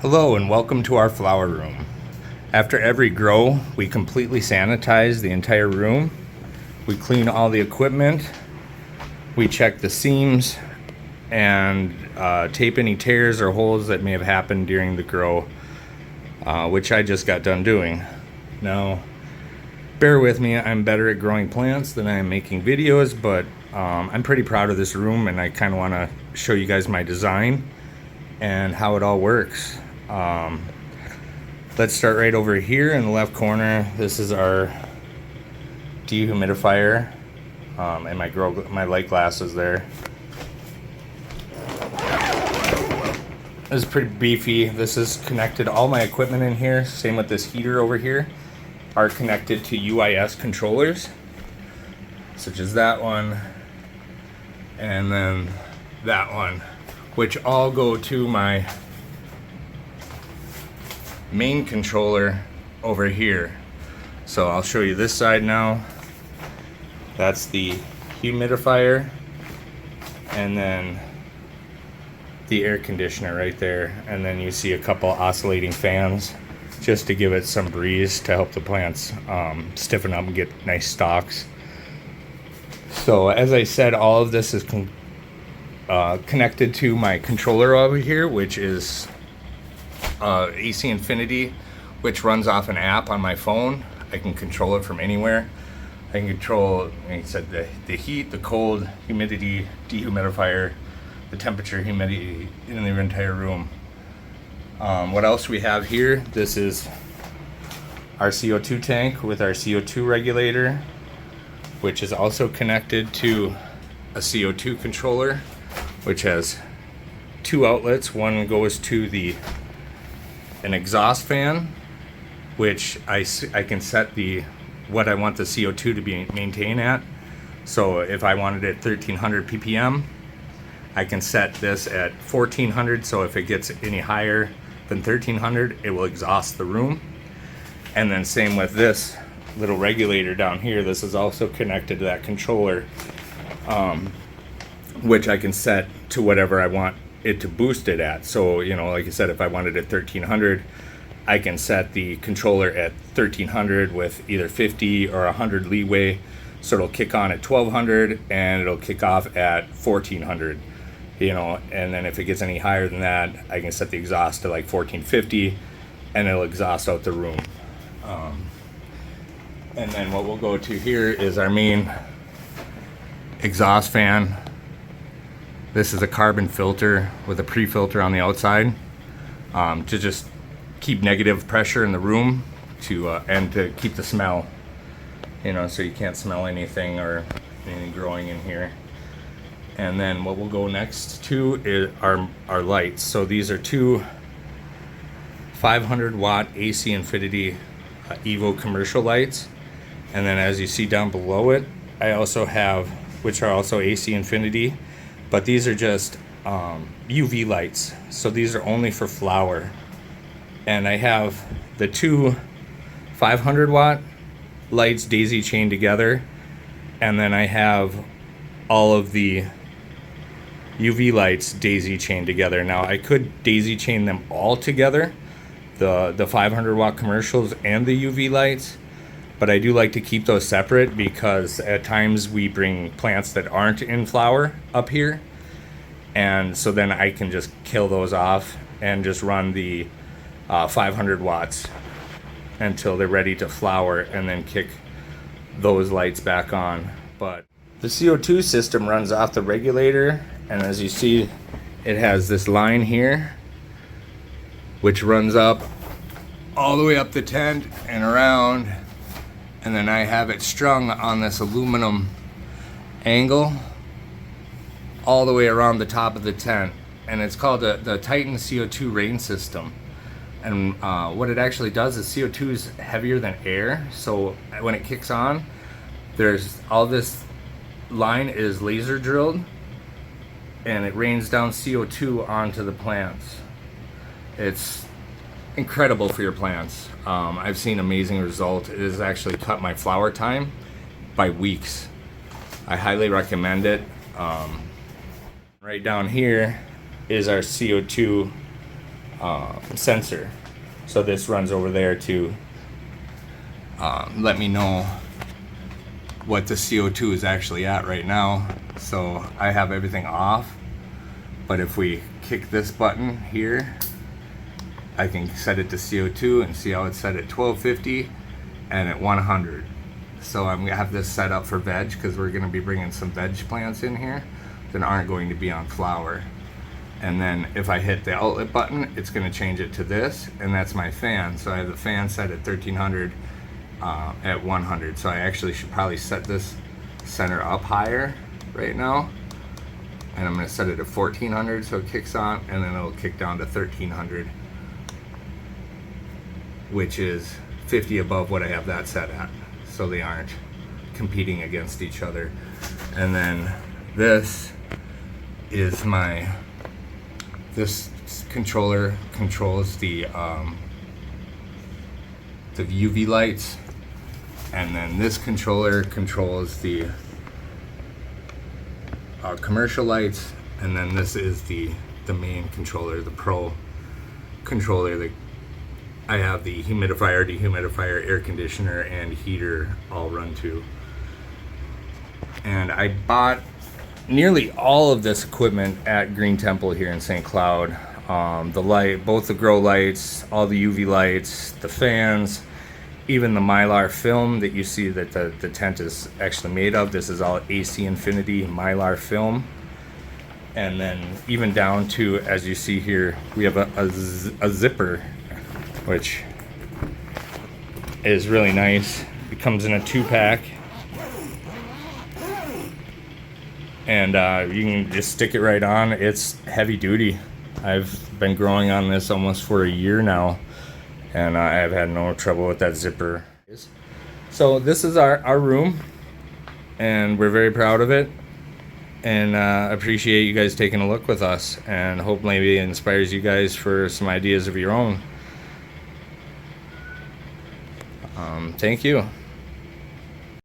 Hello and welcome to our flower room. After every grow, we completely sanitize the entire room. We clean all the equipment. We check the seams and tape any tears or holes that may have happened during the grow, which I just got done doing. Now, bear with me, I'm better at growing plants than I am making videos, but I'm pretty proud of this room and I kind of want to show you guys my design and how it all works. Let's start right over here in the left corner. This is our dehumidifier, and my light glasses there. This is pretty beefy. This is connected. All my equipment in here, same with this heater over here, are connected to UIS controllers, such as that one and then that one, which all go to my main controller over here. So I'll show you this side now. That's the humidifier, and then the air conditioner right there, and then you see a couple oscillating fans just to give it some breeze to help the plants stiffen up and get nice stalks. So as I said, all of this is connected to my controller over here, which is AC Infinity, which runs off an app on my phone. I can control it from anywhere. I can control, like I said, the heat, the cold, humidity, dehumidifier, the temperature, humidity in the entire room. What else we have here? This is our CO2 tank with our CO2 regulator, which is also connected to a CO2 controller, which has two outlets. One goes to an exhaust fan, which I can set what I want the CO2 to be maintained at. So if I wanted it 1300 ppm, I can set this at 1400, so if it gets any higher than 1300, it will exhaust the room. And then same with this little regulator down here. This is also connected to that controller, which I can set to whatever I want it to boost it at. So, like I said, if I wanted it 1300, I can set the controller at 1300 with either 50 or 100 leeway. So it'll kick on at 1200 and it'll kick off at 1400, and then if it gets any higher than that, I can set the exhaust to like 1450 and it'll exhaust out the room. And then what we'll go to here is our main exhaust fan. This is a carbon filter with a pre-filter on the outside, to just keep negative pressure in the room and to keep the smell, so you can't smell anything or anything growing in here. And then what we'll go next to is our lights. So these are two 500 watt AC Infinity Evo commercial lights. And then as you see down below it, I also have, which are also AC Infinity, but these are just UV lights. So these are only for flower. And I have the two 500 watt lights daisy chained together, and then I have all of the UV lights daisy chained together. Now I could daisy chain them all together, the 500 watt commercials and the UV lights, but I do like to keep those separate because at times we bring plants that aren't in flower up here, and so then I can just kill those off and just run the 500 watts until they're ready to flower and then kick those lights back on. But the CO2 system runs off the regulator, and as you see, it has this line here which runs up all the way up the tent and around, and then I have it strung on this aluminum angle all the way around the top of the tent, and it's called the Titan CO2 rain system. And what it actually does is CO2 is heavier than air, so when it kicks on, there's all this line is laser drilled and it rains down CO2 onto the plants. It's incredible for your plants. I've seen amazing results. It has actually cut my flower time by weeks. I highly recommend it. Right down here is our CO2 sensor. So this runs over there to let me know what the CO2 is actually at right now. So I have everything off, but if we kick this button here, I can set it to CO2 and see how it's set at 1250 and at 100. So I'm gonna have this set up for veg because we're gonna be bringing some veg plants in here that aren't going to be on flower. And then if I hit the outlet button, it's gonna change it to this, and that's my fan. So I have the fan set at 1300 at 100. So I actually should probably set this center up higher right now. And I'm gonna set it to 1400 so it kicks on, and then it'll kick down to 1300, which is 50 above what I have that set at. So they aren't competing against each other. And then this is this controller controls the UV lights, and then this controller controls the commercial lights, and then this is the main controller, the Pro controller. That I have the humidifier, dehumidifier, air conditioner, and heater all run to. And I bought nearly all of this equipment at Green Temple here in St. Cloud. The light, both the grow lights, all the UV lights, the fans, even the Mylar film that you see that the tent is actually made of. This is all AC Infinity Mylar film. And then even down to, as you see here, we have a zipper, which is really nice. It comes in a 2-pack. And you can just stick it right on. It's heavy duty. I've been growing on this almost for a year now, and I've had no trouble with that zipper. So this is our room, and we're very proud of it, and appreciate you guys taking a look with us, and hope maybe it inspires you guys for some ideas of your own. Thank you.